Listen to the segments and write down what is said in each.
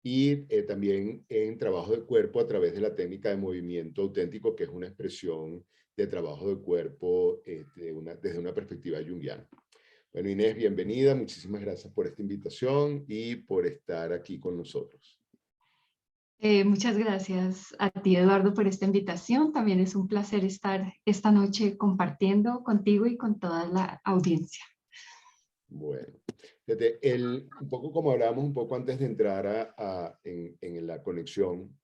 y también en trabajo de cuerpo a través de la técnica de movimiento auténtico, que es una expresión de trabajo de cuerpo desde una perspectiva junguiana. Bueno, Inés, bienvenida. Muchísimas gracias por esta invitación y por estar aquí con nosotros. Muchas gracias a ti, Eduardo, por esta invitación. También es un placer estar esta noche compartiendo contigo y con toda la audiencia. Bueno, fíjate, un poco como hablábamos un poco antes de entrar en la conexión,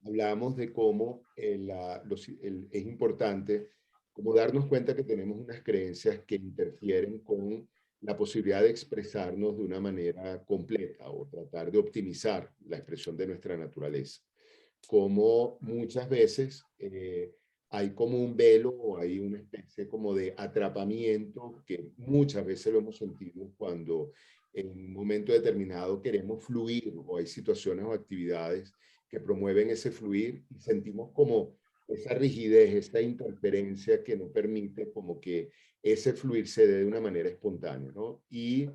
hablábamos de cómo es importante como darnos cuenta que tenemos unas creencias que interfieren con la posibilidad de expresarnos de una manera completa o tratar de optimizar la expresión de nuestra naturaleza. Como muchas veces hay como un velo o hay una especie como de atrapamiento que muchas veces lo hemos sentido cuando en un momento determinado queremos fluir o hay situaciones o actividades que promueven ese fluir y sentimos como esa rigidez, esta interferencia que no permite como que ese fluir se dé de una manera espontánea, ¿no? Y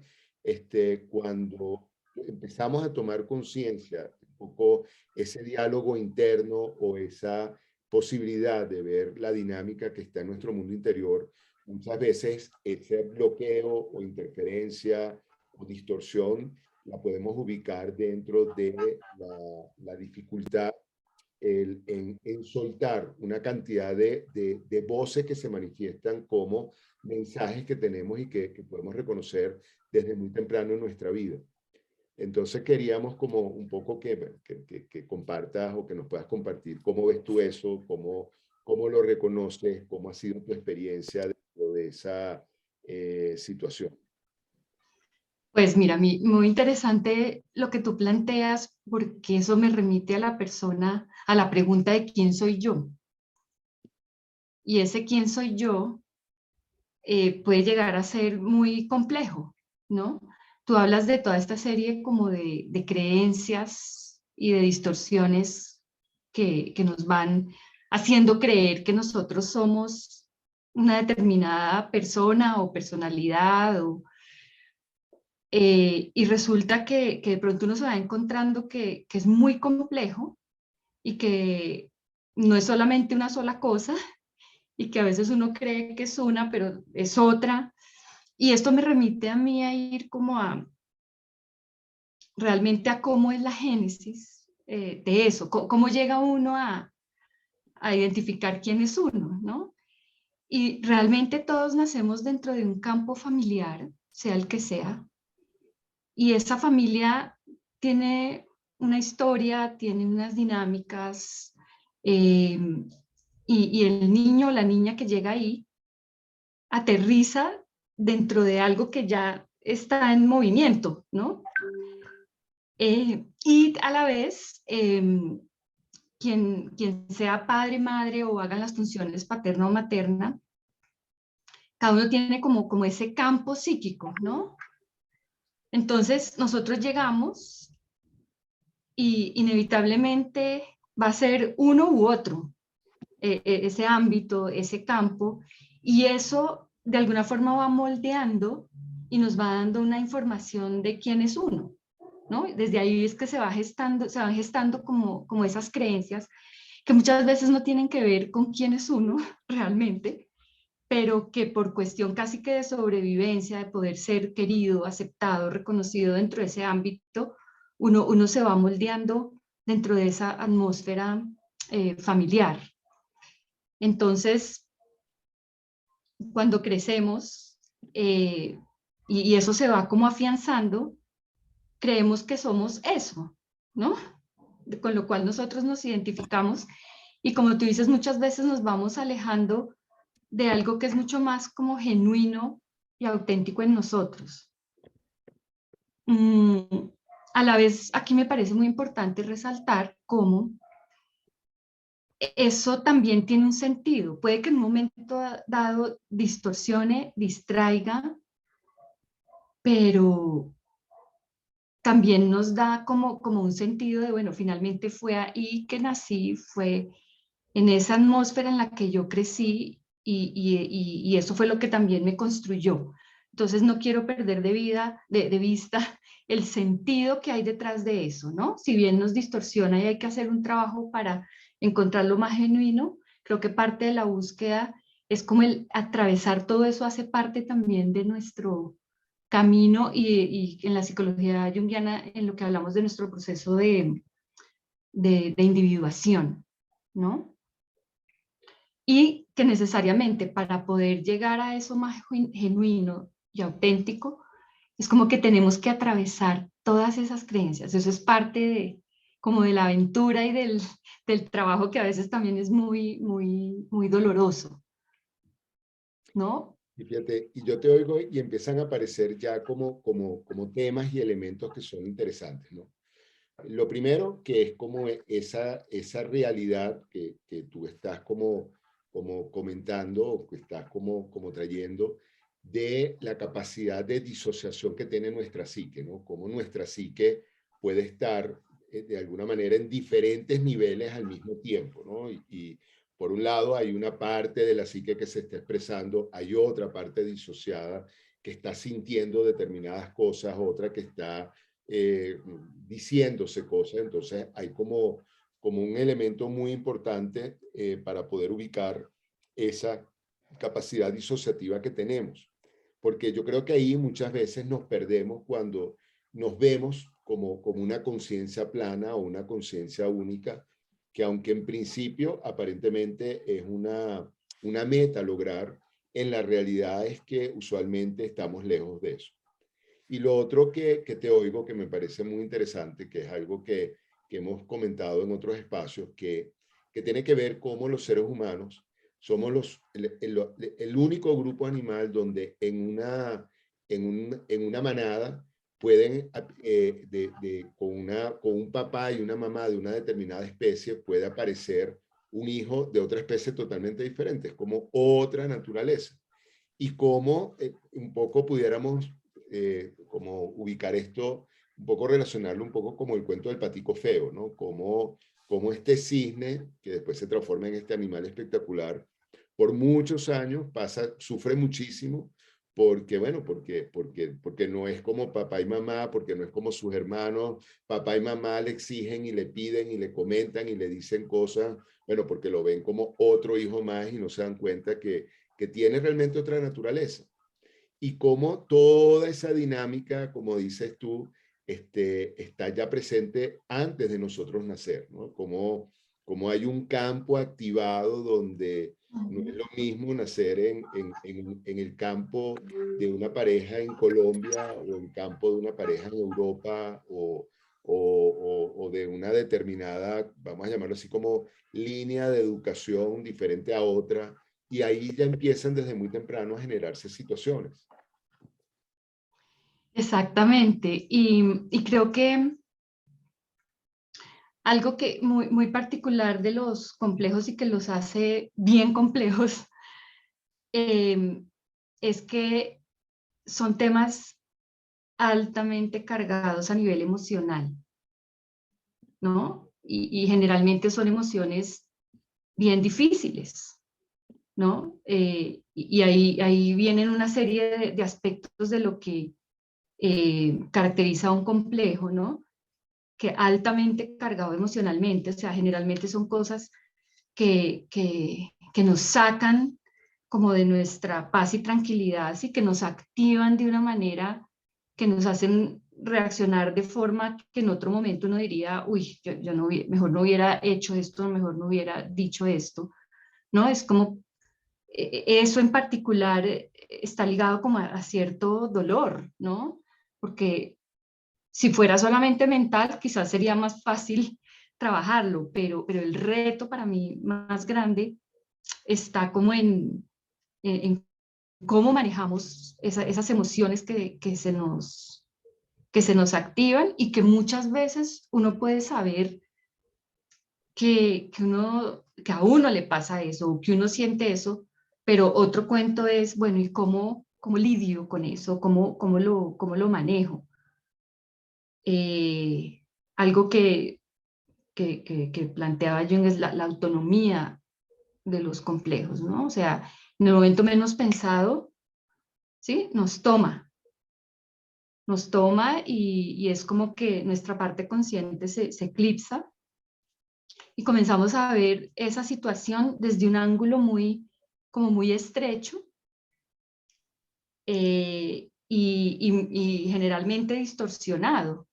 cuando empezamos a tomar conciencia un poco ese diálogo interno o esa posibilidad de ver la dinámica que está en nuestro mundo interior, muchas veces ese bloqueo o interferencia o distorsión la podemos ubicar dentro de la dificultad en soltar una cantidad de voces que se manifiestan como mensajes que tenemos y que podemos reconocer desde muy temprano en nuestra vida. Entonces queríamos como un poco que compartas o que nos puedas compartir cómo ves tú eso, cómo lo reconoces, cómo ha sido tu experiencia dentro de esa situación. Pues mira, muy interesante lo que tú planteas, porque eso me remite a la persona, a la pregunta de quién soy yo. Y ese quién soy yo puede llegar a ser muy complejo, ¿no? Tú hablas de toda esta serie como de creencias y de distorsiones que nos van haciendo creer que nosotros somos una determinada persona o personalidad y resulta que de pronto uno se va encontrando que es muy complejo y que no es solamente una sola cosa y que a veces uno cree que es una, pero es otra. Y esto me remite a mí a ir como a realmente a cómo es la génesis de eso, cómo llega uno a identificar quién es uno, ¿no? Y realmente todos nacemos dentro de un campo familiar, sea el que sea, y esa familia tiene una historia, tiene unas dinámicas, eh, y el niño o la niña que llega ahí aterriza dentro de algo que ya está en movimiento, ¿no? Y a la vez, quien sea padre, madre o hagan las funciones paterna o materna, cada uno tiene como ese campo psíquico, ¿no? Entonces nosotros llegamos y inevitablemente va a ser uno u otro, ese ámbito, ese campo, y eso de alguna forma va moldeando y nos va dando una información de quién es uno, ¿no? Desde ahí es que se van gestando como esas creencias que muchas veces no tienen que ver con quién es uno realmente, pero que por cuestión casi que de sobrevivencia, de poder ser querido, aceptado, reconocido dentro de ese ámbito, uno se va moldeando dentro de esa atmósfera familiar. Entonces, cuando crecemos y eso se va como afianzando, creemos que somos eso, ¿no? Con lo cual nosotros nos identificamos y como tú dices, muchas veces nos vamos alejando de algo que es mucho más como genuino y auténtico en nosotros. A la vez, aquí me parece muy importante resaltar cómo eso también tiene un sentido. Puede que en un momento dado distorsione, distraiga, pero también nos da como un sentido de, bueno, finalmente fue ahí que nací, fue en esa atmósfera en la que yo crecí y eso fue lo que también me construyó. Entonces no quiero perder de vista el sentido que hay detrás de eso, ¿no? Si bien nos distorsiona y hay que hacer un trabajo para encontrar lo más genuino, creo que parte de la búsqueda es como el atravesar todo eso hace parte también de nuestro camino y en la psicología junguiana en lo que hablamos de nuestro proceso de individuación, ¿no? Y que necesariamente para poder llegar a eso más genuino y auténtico, es como que tenemos que atravesar todas esas creencias. Eso es parte como de la aventura y del trabajo que a veces también es muy doloroso, ¿no? Y fíjate, y yo te oigo y empiezan a aparecer ya como temas y elementos que son interesantes, ¿no? Lo primero que es como esa realidad que tú estás como comentando, o que estás como trayendo, de la capacidad de disociación que tiene nuestra psique, ¿no? Cómo nuestra psique puede estar de alguna manera en diferentes niveles al mismo tiempo, ¿no? Y por un lado hay una parte de la psique que se está expresando, hay otra parte disociada que está sintiendo determinadas cosas, otra que está diciéndose cosas. Entonces hay como un elemento muy importante para poder ubicar esa capacidad disociativa que tenemos. Porque yo creo que ahí muchas veces nos perdemos cuando nos vemos como una conciencia plana o una conciencia única, que aunque en principio aparentemente es una meta lograr, en la realidad es que usualmente estamos lejos de eso. Y lo otro que te oigo, que me parece muy interesante, que es algo que hemos comentado en otros espacios, que tiene que ver cómo los seres humanos somos el único grupo animal donde en una manada pueden, con un papá y una mamá de una determinada especie, puede aparecer un hijo de otra especie totalmente diferente. Es como otra naturaleza. Y cómo un poco pudiéramos como ubicar esto, un poco relacionarlo un poco como el cuento del patico feo, ¿no? Como este cisne, que después se transforma en este animal espectacular, por muchos años sufre muchísimo, porque, bueno, porque no es como papá y mamá, porque no es como sus hermanos, papá y mamá le exigen y le piden y le comentan y le dicen cosas, bueno, porque lo ven como otro hijo más y no se dan cuenta que tiene realmente otra naturaleza. Y cómo toda esa dinámica, como dices tú, está ya presente antes de nosotros nacer, ¿no? Como hay un campo activado donde no es lo mismo nacer en el campo de una pareja en Colombia o en campo de una pareja en Europa o de una determinada, vamos a llamarlo así como línea de educación diferente a otra, y ahí ya empiezan desde muy temprano a generarse situaciones. Exactamente. Y creo que algo que muy particular de los complejos y que los hace bien complejos eh, es que son temas altamente cargados a nivel emocional, ¿no? Y generalmente son emociones bien difíciles, ¿no? Y ahí vienen una serie de aspectos de lo que caracteriza a un complejo, ¿no? Que altamente cargado emocionalmente, o sea, generalmente son cosas que nos sacan como de nuestra paz y tranquilidad, y que nos activan de una manera que nos hacen reaccionar de forma que en otro momento uno diría, uy, yo no, mejor no hubiera hecho esto, mejor no hubiera dicho esto, ¿no? Es como, eso en particular está ligado como a cierto dolor, ¿no? Porque si fuera solamente mental, quizás sería más fácil trabajarlo, pero el reto para mí más grande está como en cómo manejamos esas emociones que se nos activan y que muchas veces uno puede saber que a uno le pasa eso, o que uno siente eso, pero otro cuento es, bueno, ¿y cómo lidio con eso? ¿Cómo lo manejo? Eh, algo que planteaba Jung es la autonomía de los complejos, ¿no? O sea, en el momento menos pensado, ¿sí? Nos toma y es como que nuestra parte consciente se eclipsa y comenzamos a ver esa situación desde un ángulo como muy estrecho y generalmente distorsionado,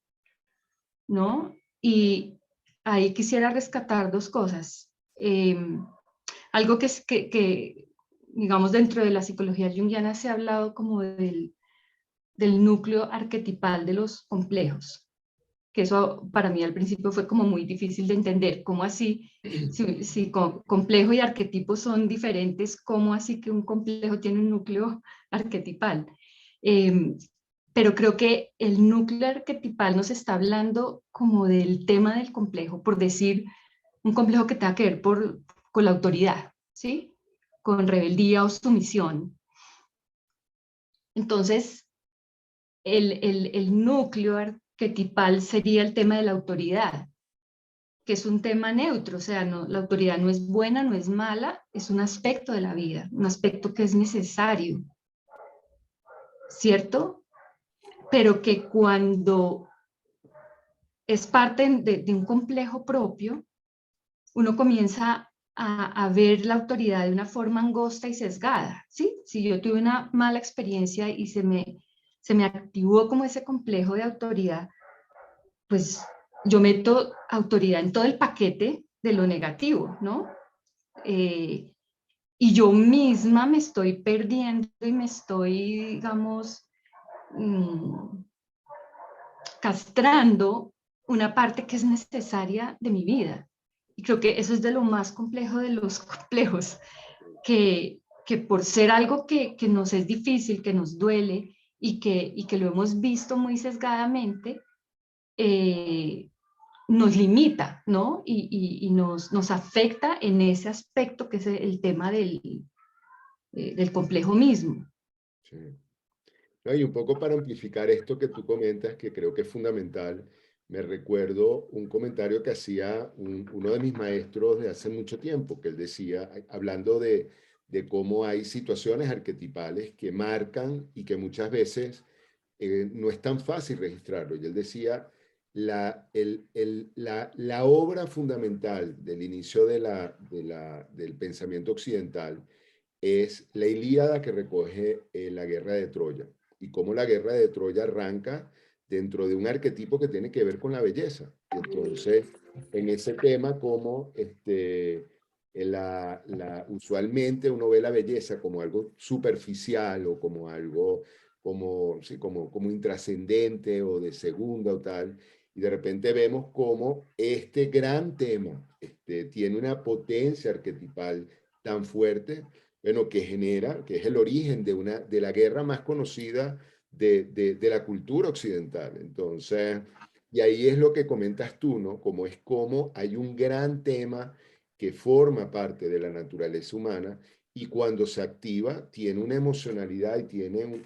¿no? Y ahí quisiera rescatar dos cosas. Algo que, digamos, dentro de la psicología junguiana se ha hablado como del núcleo arquetipal de los complejos, que eso para mí al principio fue como muy difícil de entender. ¿Cómo así? Si complejo y arquetipo son diferentes, ¿cómo así que un complejo tiene un núcleo arquetipal? Eh, pero creo que el núcleo arquetipal nos está hablando como del tema del complejo, por decir, un complejo que tenga que ver con la autoridad, ¿sí? Con rebeldía o sumisión. Entonces, el núcleo arquetipal sería el tema de la autoridad, que es un tema neutro, o sea, no, la autoridad no es buena, no es mala, es un aspecto de la vida, un aspecto que es necesario, ¿cierto? Pero que cuando es parte de un complejo propio, uno comienza a ver la autoridad de una forma angosta y sesgada, ¿sí? Si yo tuve una mala experiencia y se me activó como ese complejo de autoridad, pues yo meto autoridad en todo el paquete de lo negativo, ¿no? Eh, y yo misma me estoy perdiendo y me estoy, digamos, mmm, castrando una parte que es necesaria de mi vida. Y creo que eso es de lo más complejo de los complejos, que por ser algo que nos es difícil, que nos duele y que lo hemos visto muy sesgadamente, eh, nos limita, ¿no? Y nos afecta en ese aspecto que es el tema del complejo mismo. Sí. No, y un poco para amplificar esto que tú comentas, que creo que es fundamental, me recuerdo un comentario que hacía uno de mis maestros de hace mucho tiempo, que él decía, hablando de cómo hay situaciones arquetipales que marcan y que muchas veces no es tan fácil registrarlo. Y él decía, la obra fundamental del inicio del pensamiento occidental es la Ilíada, que recoge la guerra de Troya y cómo la guerra de Troya arranca dentro de un arquetipo que tiene que ver con la belleza. Y entonces, en ese tema, como usualmente uno ve la belleza como algo superficial o como algo sí, como intrascendente o de segunda o tal, y de repente vemos cómo este gran tema tiene una potencia arquetipal tan fuerte, bueno, que genera, que es el origen de la guerra más conocida de la cultura occidental. Entonces, y ahí es lo que comentas tú, ¿no? Como hay un gran tema que forma parte de la naturaleza humana y cuando se activa tiene una emocionalidad y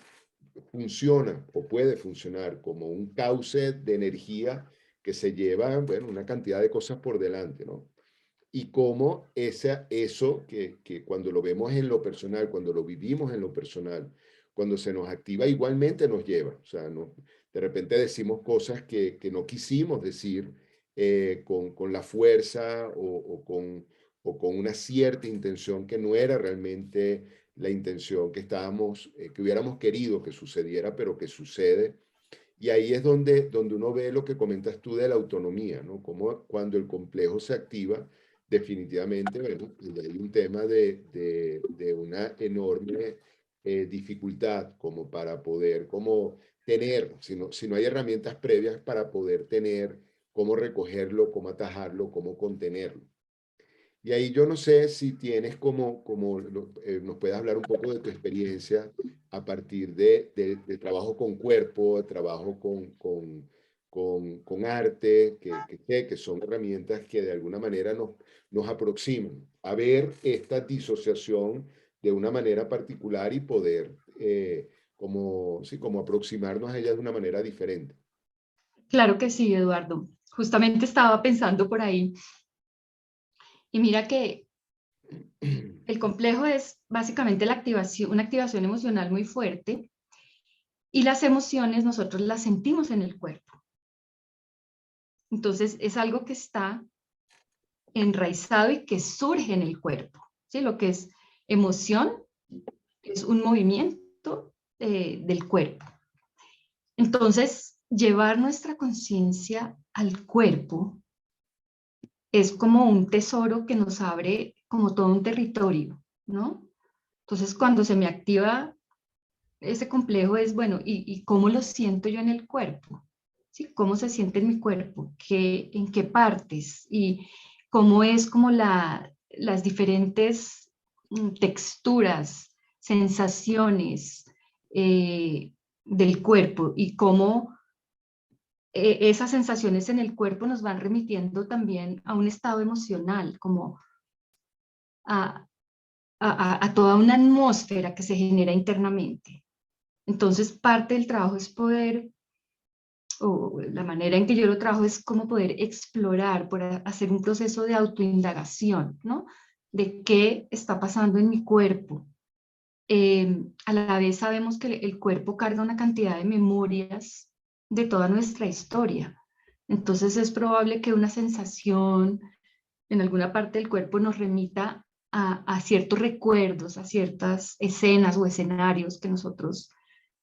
funciona o puede funcionar como un cauce de energía que se lleva, bueno, una cantidad de cosas por delante, ¿no? Y cómo eso que cuando lo vemos en lo personal, cuando lo vivimos en lo personal, cuando se nos activa, igualmente nos lleva. O sea, no, de repente decimos cosas que no quisimos decir con la fuerza o con una cierta intención que no era realmente la intención que que hubiéramos querido que sucediera, pero que sucede. Y ahí es donde uno ve lo que comentas tú de la autonomía, ¿no? Como cuando el complejo se activa, definitivamente, bueno, hay un tema de una enorme dificultad como para poder, como tener, si no hay herramientas previas para poder tener cómo recogerlo, cómo atajarlo, cómo contenerlo. Y ahí yo no sé si tienes nos puedes hablar un poco de tu experiencia a partir de trabajo con cuerpo, de trabajo con arte, que son herramientas que de alguna manera nos aproximan a ver esta disociación de una manera particular y poder sí, como aproximarnos a ella de una manera diferente. Claro que sí, Eduardo. Justamente estaba pensando por ahí. Y mira que el complejo es básicamente una activación emocional muy fuerte Y las emociones nosotros las sentimos en el cuerpo. Entonces es algo que está enraizado y que surge en el cuerpo. ¿Sí? Lo que es emoción es un movimiento del cuerpo. Entonces, llevar nuestra conciencia al cuerpo es como un tesoro que nos abre como todo un territorio, ¿no? Entonces, cuando se me activa ese complejo es, bueno, ¿y cómo lo siento yo en el cuerpo? ¿Sí? ¿Cómo se siente en mi cuerpo? ¿En qué partes? Y cómo es como las diferentes texturas, sensaciones del cuerpo y cómo esas sensaciones en el cuerpo nos van remitiendo también a un estado emocional, como a, a toda una atmósfera que se genera internamente. Entonces, parte del trabajo es poder, o la manera en que yo lo trabajo es como poder explorar, por hacer un proceso de autoindagación, ¿no? De qué está pasando en mi cuerpo. A la vez sabemos que el cuerpo carga una cantidad de memorias de toda nuestra historia. Entonces es probable que una sensación en alguna parte del cuerpo nos remita a ciertos recuerdos, a ciertas escenas o escenarios que nosotros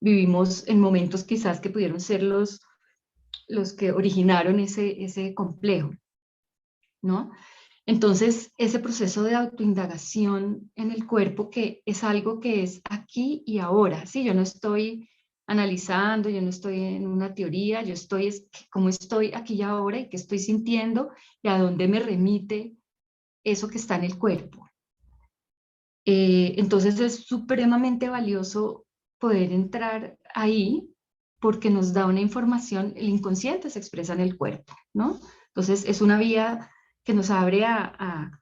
vivimos en momentos quizás que pudieron ser los que originaron ese complejo, ¿no? Entonces, ese proceso de autoindagación en el cuerpo que es algo que es aquí y ahora, ¿sí? Yo no estoy analizando, yo no estoy en una teoría, yo estoy como estoy aquí y ahora y qué estoy sintiendo y a dónde me remite eso que está en el cuerpo. Entonces es supremamente valioso poder entrar ahí porque nos da una información, el inconsciente se expresa en el cuerpo, ¿no? Entonces es una vía que nos abre a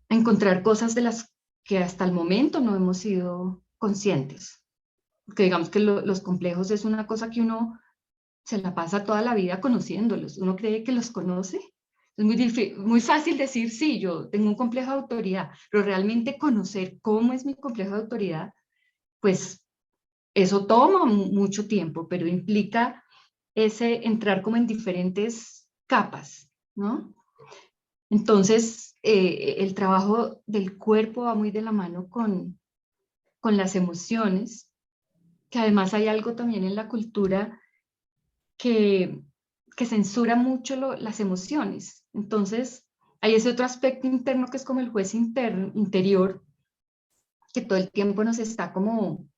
encontrar cosas de las que hasta el momento no hemos sido conscientes. Que digamos que los complejos es una cosa que uno se la pasa toda la vida conociéndolos. Uno cree que los conoce. Es muy fácil decir, sí, yo tengo un complejo de autoridad, pero realmente conocer cómo es mi complejo de autoridad, pues eso toma mucho tiempo, pero implica ese entrar como en diferentes capas, ¿no? Entonces, el trabajo del cuerpo va muy de la mano con las emociones, que además hay algo también en la cultura que, que censura mucho las emociones. Entonces, hay ese otro aspecto interno que es como el juez interior, que todo el tiempo nos está como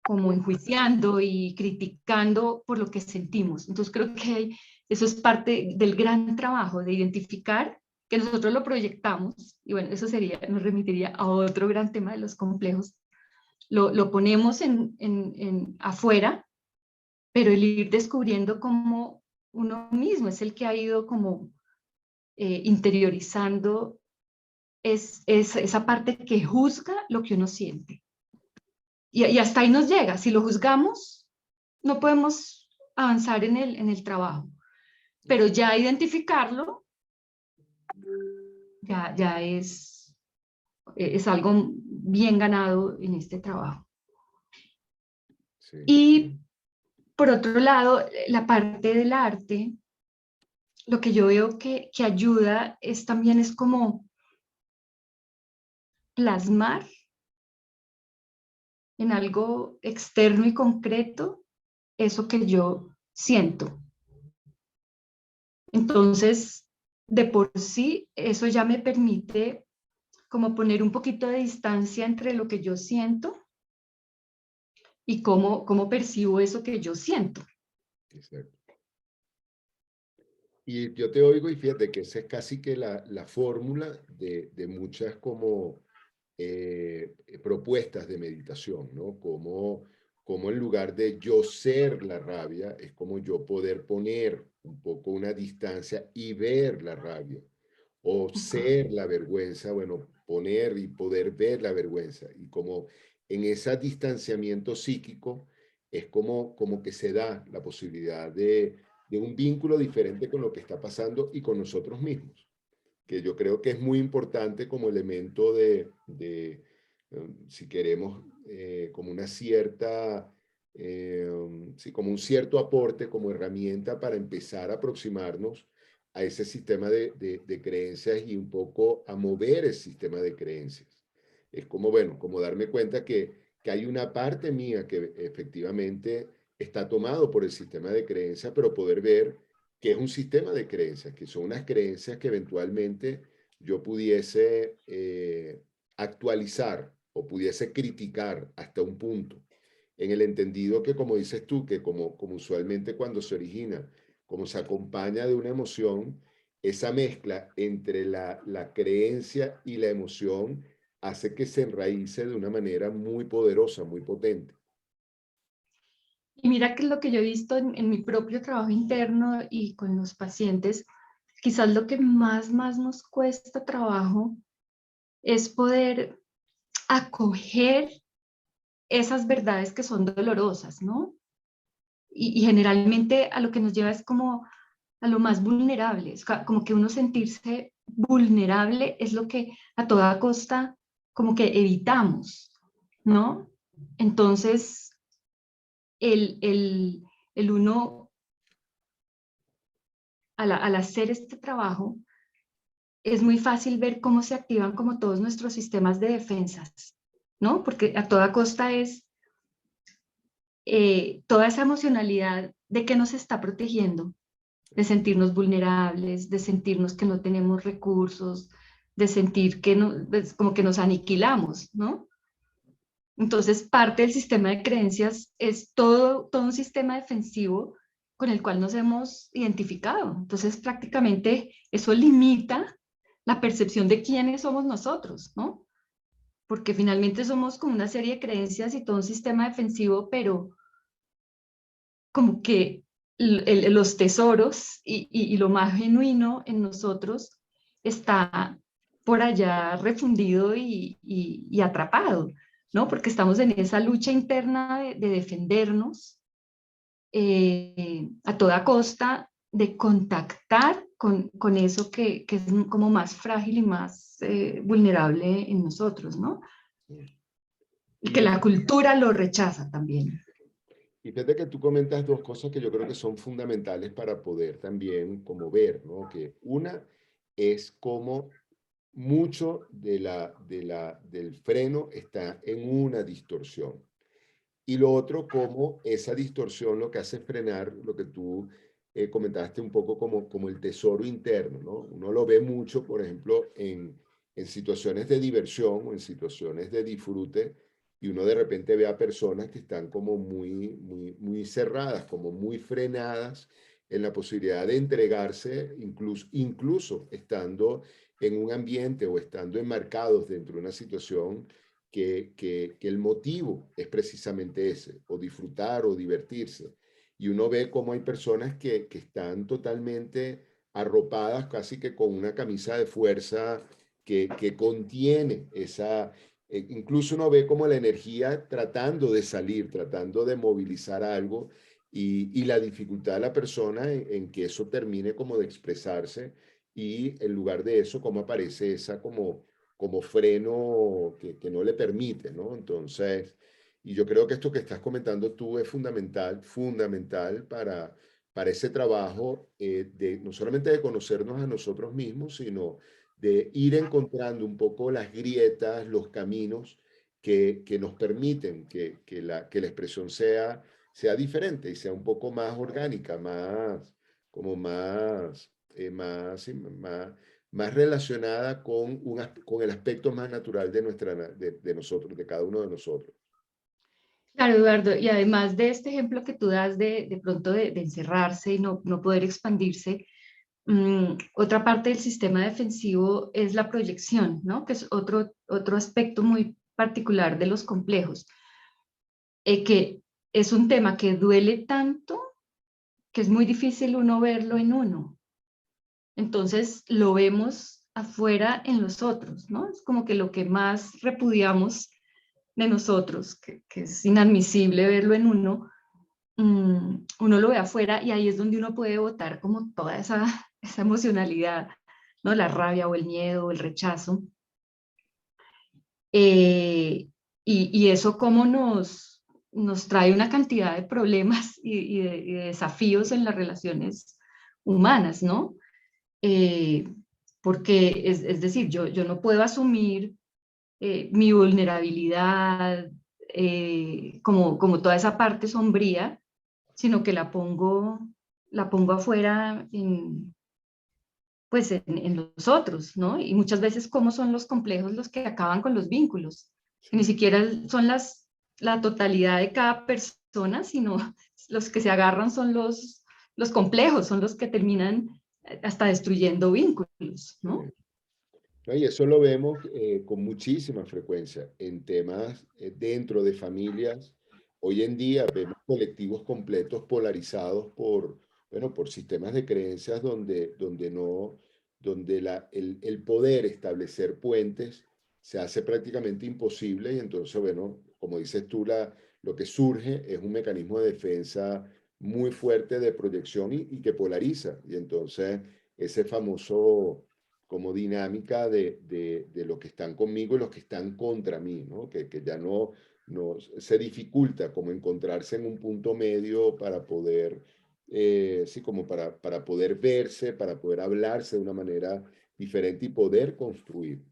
enjuiciando y criticando por lo que sentimos. Entonces, creo que eso es parte del gran trabajo de identificar que nosotros lo proyectamos, y bueno, eso sería, nos remitiría a otro gran tema de los complejos, lo ponemos afuera, pero el ir descubriendo cómo uno mismo es el que ha ido como interiorizando esa parte que juzga lo que uno siente. Y hasta ahí nos llega. Si lo juzgamos, no podemos avanzar en el trabajo. Pero ya identificarlo, ya es algo bien ganado en este trabajo. Sí. Y por otro lado, la parte del arte, lo que yo veo que ayuda también es como plasmar en algo externo y concreto eso que yo siento. Entonces, de por sí, eso ya me permite como poner un poquito de distancia entre lo que yo siento y cómo percibo eso que yo siento. Exacto. Y yo te oigo y fíjate que esa es casi que la fórmula de muchas como propuestas de meditación, ¿no? Como en lugar de yo ser la rabia, es como yo poder poner un poco una distancia y ver la rabia. O ser la vergüenza, bueno, poner y poder ver la vergüenza. Y como en ese distanciamiento psíquico es como que se da la posibilidad de un vínculo diferente con lo que está pasando y con nosotros mismos, que yo creo que es muy importante como elemento si queremos, como una cierta sí, como un cierto aporte, como herramienta para empezar a aproximarnos a ese sistema de creencias y un poco a mover el sistema de creencias. Es como, bueno, como darme cuenta que hay una parte mía que efectivamente está tomado por el sistema de creencias, pero poder ver que es un sistema de creencias, que son unas creencias que eventualmente yo pudiese actualizar o pudiese criticar hasta un punto, en el entendido que, como dices tú, que como usualmente cuando se origina, como se acompaña de una emoción, esa mezcla entre la creencia y la emoción hace que se enraíce de una manera muy poderosa, muy potente. Y mira que lo que yo he visto en mi propio trabajo interno y con los pacientes, quizás lo que más nos cuesta trabajo es poder acoger esas verdades que son dolorosas, ¿no? Y generalmente a lo que nos lleva es como a lo más vulnerable, es como que uno sentirse vulnerable es lo que a toda costa como que evitamos, ¿no? Entonces, el, el, el uno, al hacer este trabajo, es muy fácil ver cómo se activan como todos nuestros sistemas de defensas, ¿no? Porque a toda costa es toda esa emocionalidad de que nos está protegiendo, de sentirnos vulnerables, de sentirnos que no tenemos recursos, de sentir que no, pues, como que nos aniquilamos, ¿no? Entonces, parte del sistema de creencias es todo un sistema defensivo con el cual nos hemos identificado. Entonces, prácticamente eso limita la percepción de quiénes somos nosotros, ¿no? Porque finalmente somos como una serie de creencias y todo un sistema defensivo, pero como que los tesoros y lo más genuino en nosotros está por allá refundido y atrapado, ¿no? Porque estamos en esa lucha interna de defendernos a toda costa, de contactar con eso que es como más frágil y más vulnerable en nosotros, ¿no? Y que Y, la cultura lo rechaza también. y fíjate que tú comentas dos cosas que yo creo que son fundamentales para poder también como ver, ¿no? Que una es cómo mucho del freno está en una distorsión. Y lo otro, cómo esa distorsión lo que hace es frenar lo que tú comentaste un poco como el tesoro interno, ¿no? Uno lo ve mucho, por ejemplo, en situaciones de diversión o en situaciones de disfrute, y uno de repente ve a personas que están como muy cerradas, como muy frenadas en la posibilidad de entregarse, incluso estando en un ambiente o estando enmarcados dentro de una situación que el motivo es precisamente ese, o disfrutar o divertirse. Y uno ve cómo hay personas que están totalmente arropadas casi que con una camisa de fuerza que contiene esa, incluso uno ve como la energía tratando de salir, tratando de movilizar algo y la dificultad de la persona en que eso termine como de expresarse y en lugar de eso como aparece esa como freno que no le permite, ¿no? Entonces, y yo creo que esto que estás comentando tú es fundamental para ese trabajo de no solamente de conocernos a nosotros mismos, sino de ir encontrando un poco las grietas, los caminos que nos permiten que la expresión sea diferente y sea un poco más orgánica, como más relacionada con el aspecto más natural de nosotros, de cada uno de nosotros. Claro, Eduardo, y además de este ejemplo que tú das de pronto de encerrarse y no poder expandirse, otra parte del sistema defensivo es la proyección, ¿no? Que es otro aspecto muy particular de los complejos, que es un tema que duele tanto que es muy difícil uno verlo en uno. Entonces lo vemos afuera en los otros, ¿no? Es como que lo que más repudiamos de nosotros, que es inadmisible verlo en uno, uno lo ve afuera y ahí es donde uno puede botar como toda esa emocionalidad, ¿no? La rabia o el miedo o el rechazo. Eh, y eso cómo nos trae una cantidad de problemas y de desafíos en las relaciones humanas, ¿no? Eh, Porque, es decir, yo no puedo asumir mi vulnerabilidad, como toda esa parte sombría, sino que la pongo afuera pues en los otros, ¿no? Y muchas veces cómo son los complejos los que acaban con los vínculos. Que ni Sí. siquiera son la totalidad de cada persona, sino los que se agarran son los complejos, son los que terminan hasta destruyendo vínculos, ¿no? Sí. ¿No? Y eso lo vemos con muchísima frecuencia en temas dentro de familias. Hoy en día vemos colectivos completos polarizados por, bueno, por sistemas de creencias donde no, donde el poder establecer puentes se hace prácticamente imposible y entonces, bueno, como dices tú, lo que surge es un mecanismo de defensa muy fuerte de proyección y que polariza. Y entonces ese famoso como dinámica de los que están conmigo y los que están contra mí, ¿no? Que ya no se dificulta como encontrarse en un punto medio para poder, sí, como para poder verse, para poder hablarse de una manera diferente y poder construir.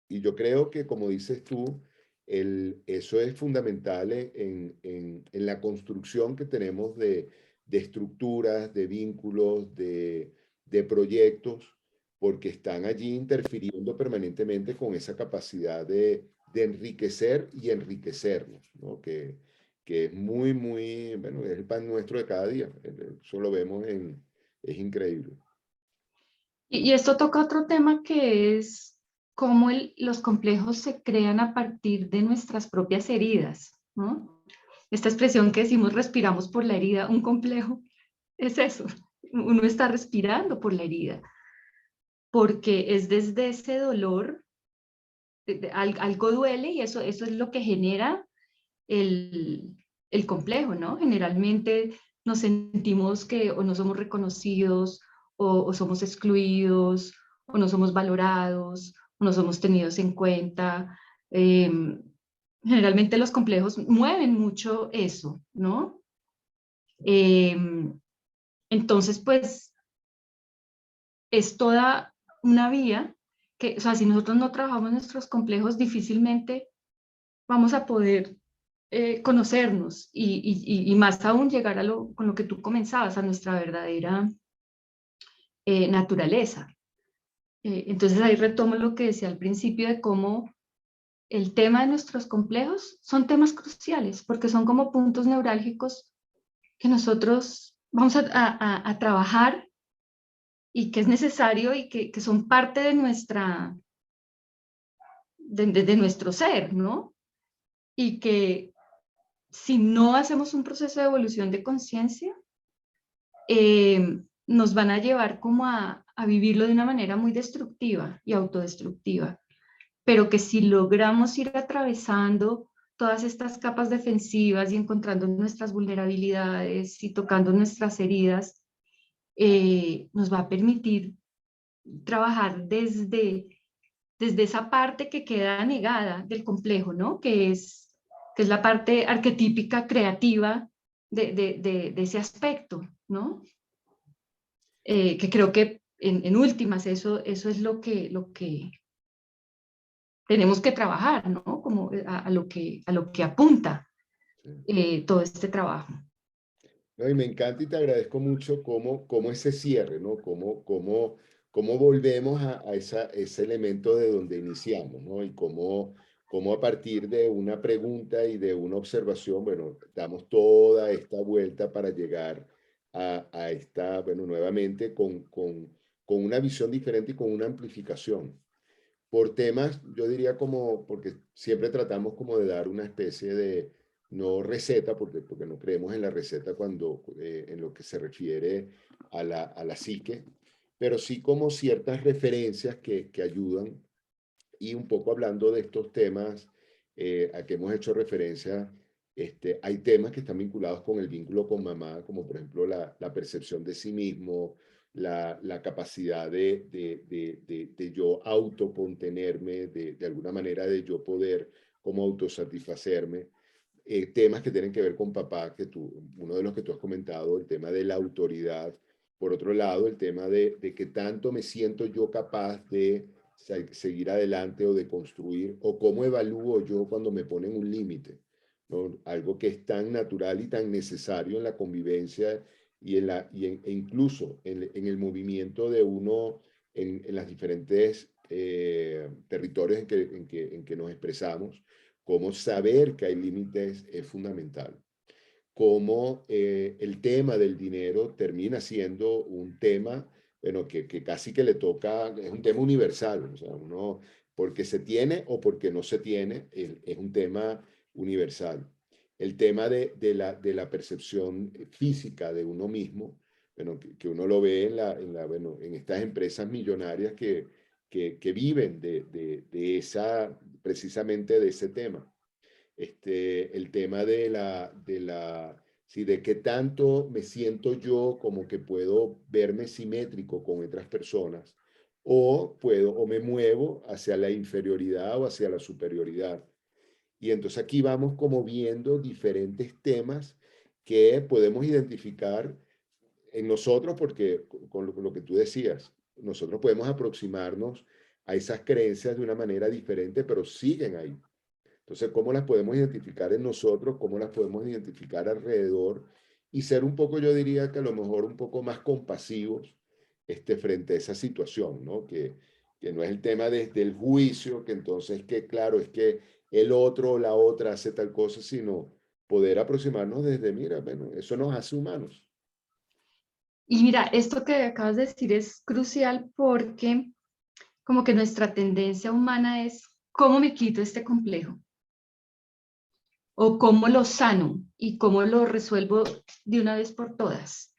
Y yo creo que, como dices tú, eso es fundamental en la construcción que tenemos de estructuras, de vínculos, de proyectos, porque están allí interfiriendo permanentemente con esa capacidad de enriquecer y enriquecernos, ¿no? Que es muy, muy, bueno, es el pan nuestro de cada día. Eso lo vemos es increíble. Y esto toca otro tema que es cómo los complejos se crean a partir de nuestras propias heridas, ¿no? Esta expresión que decimos respiramos por la herida, un complejo es eso, uno está respirando por la herida, porque es desde ese dolor, algo duele y eso es lo que genera el complejo, ¿no? Generalmente nos sentimos que o no somos reconocidos o somos excluidos o no somos valorados o no somos tenidos en cuenta. Eh, Generalmente los complejos mueven mucho eso, ¿no? Eh, entonces, pues es toda una vía que, o sea, si nosotros no trabajamos nuestros complejos, difícilmente vamos a poder conocernos y más aún llegar con lo que tú comenzabas, a nuestra verdadera naturaleza. Entonces ahí retomo lo que decía al principio de cómo el tema de nuestros complejos son temas cruciales, porque son como puntos neurálgicos que nosotros vamos a trabajar y que es necesario y que son parte de de nuestro ser, ¿no? Y que si no hacemos un proceso de evolución de conciencia, nos van a llevar como a vivirlo de una manera muy destructiva y autodestructiva, pero que si logramos ir atravesando todas estas capas defensivas y encontrando nuestras vulnerabilidades y tocando nuestras heridas, nos va a permitir trabajar desde esa parte que queda negada del complejo, ¿no? Que es la parte arquetípica creativa de ese aspecto, ¿no? Que creo que en últimas eso es lo que tenemos que trabajar, ¿no? Como a lo que apunta Sí. todo este trabajo. No, y me encanta y te agradezco mucho cómo ese cierre, ¿no? Cómo volvemos ese elemento de donde iniciamos, ¿no? Y cómo a partir de una pregunta y de una observación, bueno, damos toda esta vuelta para llegar a esta, bueno, nuevamente con una visión diferente y con una amplificación. Por temas, yo diría como, porque siempre tratamos como de dar una especie de, no receta, porque no creemos en la receta cuando, en lo que se refiere a la psique, pero sí como ciertas referencias que ayudan y un poco hablando de estos temas a que hemos hecho referencia, hay temas que están vinculados con el vínculo con mamá, como por ejemplo la percepción de sí mismo, la capacidad de yo autocontenerme, de alguna manera de yo poder como autosatisfacerme. temas que tienen que ver con papá, uno de los que tú has comentado, el tema de la autoridad. Por otro lado, el tema de que tanto me siento yo capaz de seguir adelante o de construir, o cómo evalúo yo cuando me ponen un límite, ¿no? Algo que es tan natural y tan necesario en la convivencia e incluso en el movimiento de uno en las diferentes territorios en que nos expresamos, cómo saber que hay límites es fundamental. Cómo el tema del dinero termina siendo un tema, bueno, que casi que le toca, es un tema universal, o sea, uno, porque se tiene o porque no se tiene, es un tema universal. El tema de la percepción física de uno mismo, bueno, que uno lo ve bueno, en estas empresas millonarias que viven precisamente de ese tema. El tema sí, de qué tanto me siento yo como que puedo verme simétrico con otras personas o me muevo hacia la inferioridad o hacia la superioridad. Y entonces aquí vamos como viendo diferentes temas que podemos identificar en nosotros porque con lo que tú decías, nosotros podemos aproximarnos a esas creencias de una manera diferente, pero siguen ahí. Entonces, ¿cómo las podemos identificar en nosotros? ¿Cómo las podemos identificar alrededor? Y ser un poco, yo diría que a lo mejor un poco más compasivos frente a esa situación, ¿no? Que no es el tema desde el juicio, que entonces que claro, es que el otro o la otra hace tal cosa, sino poder aproximarnos desde, mira, bueno, eso nos hace humanos. Y mira, esto que acabas de decir es crucial porque como que nuestra tendencia humana es cómo me quito este complejo o cómo lo sano y cómo lo resuelvo de una vez por todas,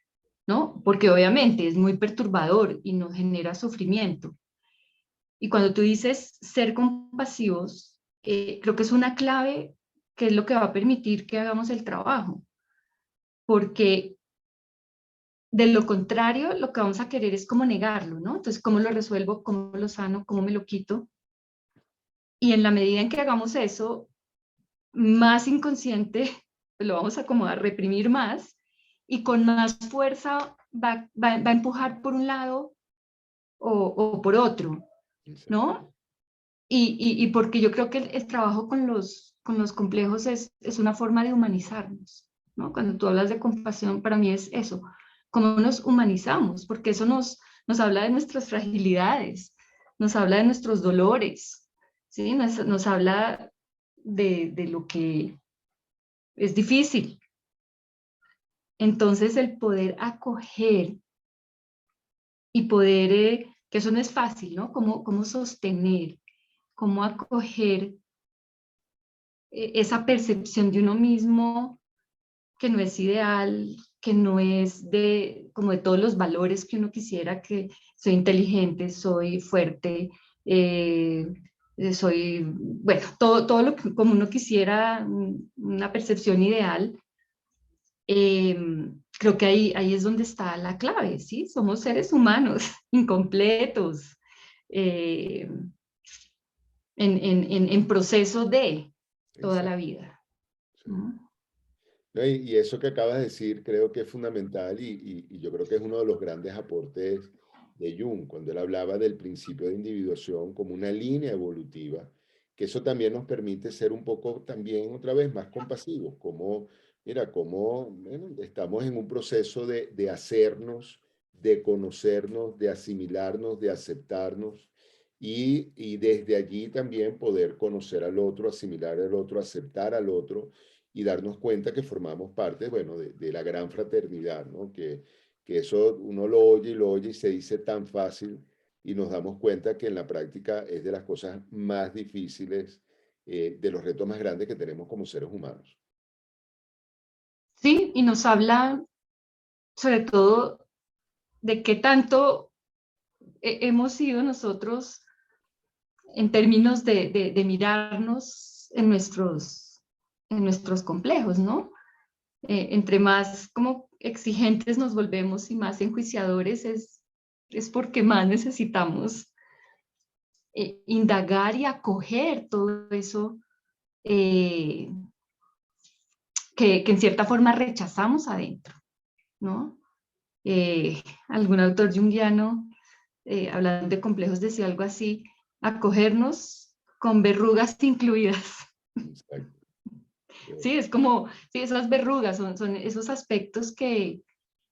¿no? Porque obviamente es muy perturbador y nos genera sufrimiento. Y cuando tú dices ser compasivos, creo que es una clave que es lo que va a permitir que hagamos el trabajo, porque de lo contrario, lo que vamos a querer es como negarlo, ¿no? Entonces, ¿cómo lo resuelvo? ¿Cómo lo sano? ¿Cómo me lo quito? Y en la medida en que hagamos eso, más inconsciente lo vamos a como a reprimir más y con más fuerza va a empujar por un lado o por otro, ¿no? Y porque yo creo que el trabajo con los complejos es una forma de humanizarnos, ¿no? Cuando tú hablas de compasión, para mí es eso, cómo nos humanizamos, porque eso nos habla de nuestras fragilidades, nos habla de nuestros dolores, ¿sí? Nos habla de lo que es difícil. Entonces, el poder acoger y poder, que eso no es fácil, ¿no? Cómo sostener, cómo acoger esa percepción de uno mismo que no es ideal, que no es como de todos los valores que uno quisiera, que soy inteligente, soy fuerte, soy, bueno, todo lo que como uno quisiera, una percepción ideal. Creo que ahí es donde está la clave, ¿sí? Somos seres humanos, incompletos, eh, en proceso de toda la Exacto. vida, Sí. ¿no? No, y eso que acabas de decir creo que es fundamental y yo creo que es uno de los grandes aportes de Jung, cuando él hablaba del principio de individuación como una línea evolutiva, que eso también nos permite ser un poco también otra vez más compasivos, como, mira, como bueno, estamos en un proceso de hacernos, de conocernos, de asimilarnos, de aceptarnos y desde allí también poder conocer al otro, asimilar al otro, aceptar al otro y darnos cuenta que formamos parte, bueno, de la gran fraternidad, ¿no? Que eso uno lo oye y se dice tan fácil y nos damos cuenta que en la práctica es de las cosas más difíciles, de los retos más grandes que tenemos como seres humanos. Sí, y nos habla sobre todo de qué tanto hemos sido nosotros en términos de mirarnos en nuestros complejos, ¿no? Entre más como exigentes nos volvemos y más enjuiciadores es porque más necesitamos indagar y acoger todo eso, eh, que en cierta forma rechazamos adentro, ¿no? Algún autor junguiano, hablando de complejos, decía algo así: acogernos con verrugas incluidas. Exacto. Sí, es como, sí, esas verrugas son esos aspectos que,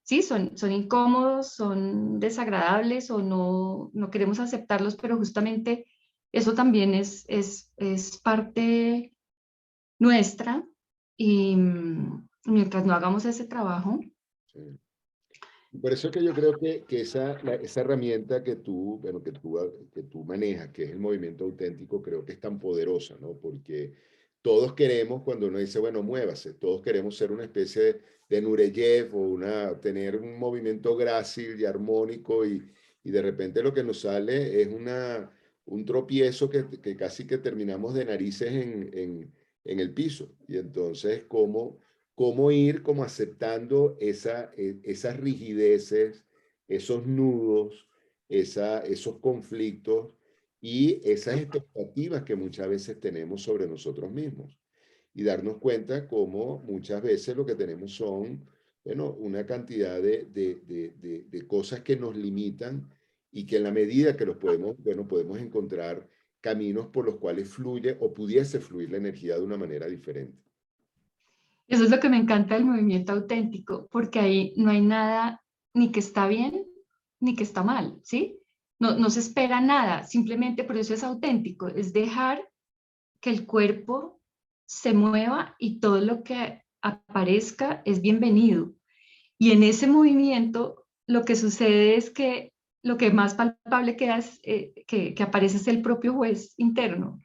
sí, son incómodos, son desagradables o no queremos aceptarlos, pero justamente eso también es parte nuestra y mientras no hagamos ese trabajo. Sí. Por eso es que yo creo que esa herramienta que tú, bueno, que tú manejas, que es el movimiento auténtico, creo que es tan poderosa, ¿no? Porque todos queremos, cuando uno dice, bueno, muévase, todos queremos ser una especie de Nureyev o tener un movimiento grácil y armónico y de repente lo que nos sale es un tropiezo que casi que terminamos de narices en el piso. Y entonces, cómo ir como aceptando esas rigideces, esos nudos, esos conflictos y esas expectativas que muchas veces tenemos sobre nosotros mismos. Y darnos cuenta cómo muchas veces lo que tenemos son, bueno, una cantidad de cosas que nos limitan y que en la medida que los podemos, bueno, podemos encontrar caminos por los cuales fluye o pudiese fluir la energía de una manera diferente. Eso es lo que me encanta del movimiento auténtico, porque ahí no hay nada ni que está bien ni que está mal, ¿sí? No se espera nada, simplemente por eso es auténtico, es dejar que el cuerpo se mueva y todo lo que aparezca es bienvenido. Y en ese movimiento lo que sucede es que lo que más palpable queda es, que aparece es el propio juez interno,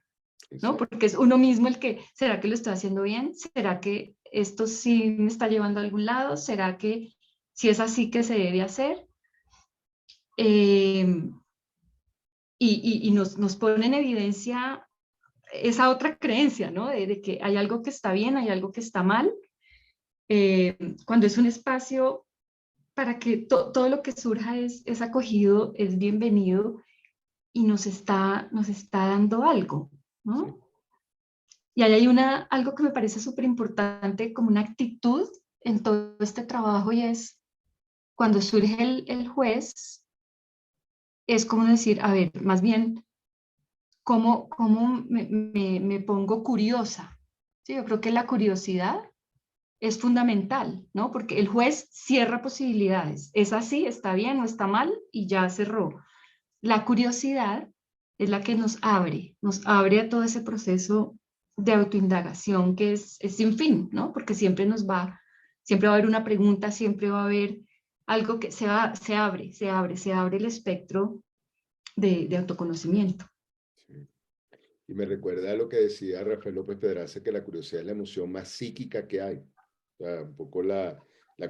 ¿no? Exacto. Porque es uno mismo el que, ¿será que lo estoy haciendo bien? ¿Será que esto sí me está llevando a algún lado? ¿Será que si es así que se debe hacer? Eh, y nos pone en evidencia esa otra creencia, ¿no? De que hay algo que está bien, hay algo que está mal. Cuando es un espacio para que todo lo que surja es acogido, es bienvenido y nos está dando algo, Sí, ¿no? Y ahí hay algo que me parece súper importante como una actitud en todo este trabajo y es cuando surge el juez, es como decir, a ver, más bien, ¿cómo me pongo curiosa? Sí, yo creo que la curiosidad es fundamental, ¿no? Porque el juez cierra posibilidades. Es así, está bien o está mal y ya cerró. La curiosidad es la que nos abre a todo ese proceso de autoindagación que es sin fin, ¿no? Porque siempre va a haber una pregunta, siempre va a haber algo que se abre el espectro de autoconocimiento. sí. Y me recuerda a lo que decía Rafael López Pedraza, que la curiosidad es la emoción más psíquica que hay. O sea, un poco la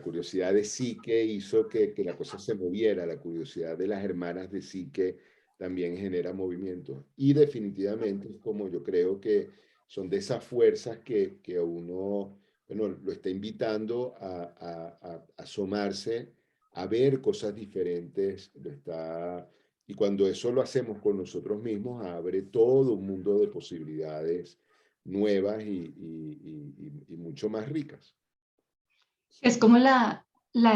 curiosidad de Psique hizo que la cosa se moviera, la curiosidad de las hermanas de Psique también genera movimiento. Y definitivamente es como yo creo que son de esas fuerzas que a uno, bueno, lo está invitando a asomarse, a ver cosas diferentes, lo está y cuando eso lo hacemos con nosotros mismos, abre todo un mundo de posibilidades nuevas y mucho más ricas. Es como la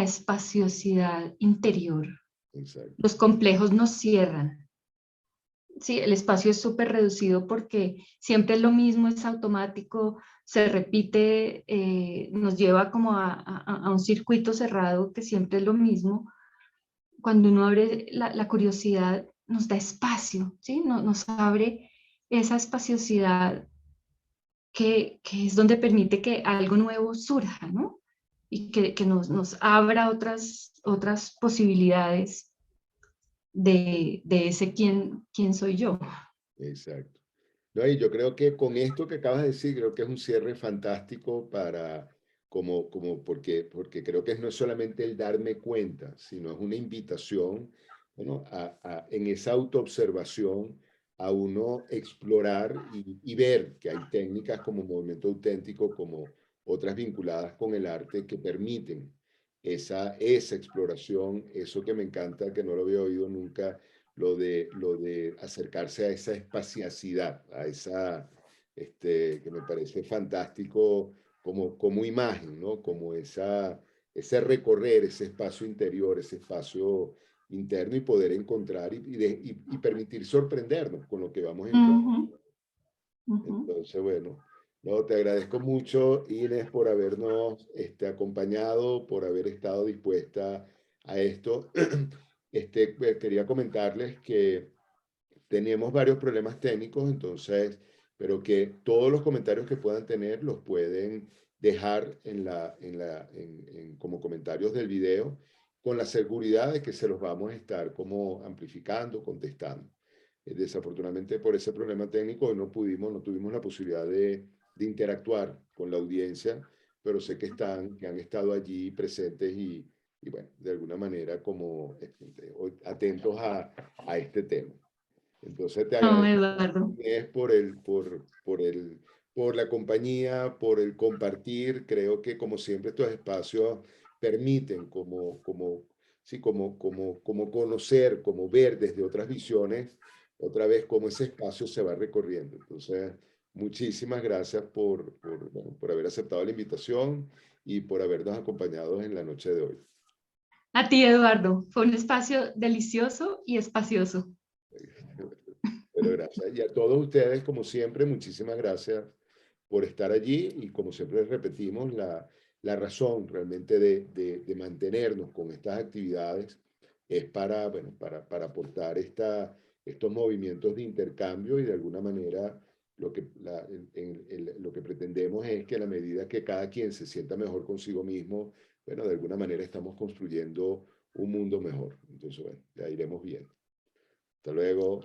espaciosidad interior. Exacto. Los complejos nos cierran. Sí, el espacio es súper reducido porque siempre es lo mismo, es automático, se repite, nos lleva como a un circuito cerrado que siempre es lo mismo. Cuando uno abre la curiosidad, nos da espacio, ¿sí? Nos abre esa espaciosidad que es donde permite que algo nuevo surja, ¿no? Y que nos abra otras posibilidades de ese quién soy yo. Exacto. No, y yo creo que con esto que acabas de decir, creo que es un cierre fantástico para, porque creo que no es solamente el darme cuenta, sino es una invitación, bueno, en esa autoobservación a uno explorar y ver que hay técnicas como movimiento auténtico, como otras vinculadas con el arte que permiten esa exploración, eso que me encanta, que no lo había oído nunca lo de acercarse a esa espaciacidad, que me parece fantástico como imagen, ¿no? Como ese recorrer, ese espacio interior, ese espacio interno y poder encontrar y permitir sorprendernos con lo que vamos encontrando. Ujú, ujú. Entonces, bueno, no, te agradezco mucho, Inés, por habernos acompañado, por haber estado dispuesta a esto. Quería comentarles que tenemos varios problemas técnicos, entonces, pero que todos los comentarios que puedan tener los pueden dejar como comentarios del video, con la seguridad de que se los vamos a estar como amplificando, contestando. Desafortunadamente por ese problema técnico no tuvimos la posibilidad de interactuar con la audiencia, pero sé que han estado allí presentes y bueno, de alguna manera como atentos a este tema. Entonces te No, agradezco Eduardo. por la compañía, por el compartir. Creo que como siempre estos espacios permiten sí, como conocer, como ver desde otras visiones, otra vez cómo ese espacio se va recorriendo. Entonces, muchísimas gracias bueno, por haber aceptado la invitación y por habernos acompañado en la noche de hoy. A ti, Eduardo. Fue un espacio delicioso y espacioso. Pero gracias. Y a todos ustedes, como siempre, muchísimas gracias por estar allí y como siempre les repetimos, la razón realmente de mantenernos con estas actividades es bueno, para aportar estos movimientos de intercambio y de alguna manera lo que pretendemos es que a la medida que cada quien se sienta mejor consigo mismo, bueno, de alguna manera estamos construyendo un mundo mejor. Entonces, bueno, ya iremos viendo. Hasta luego.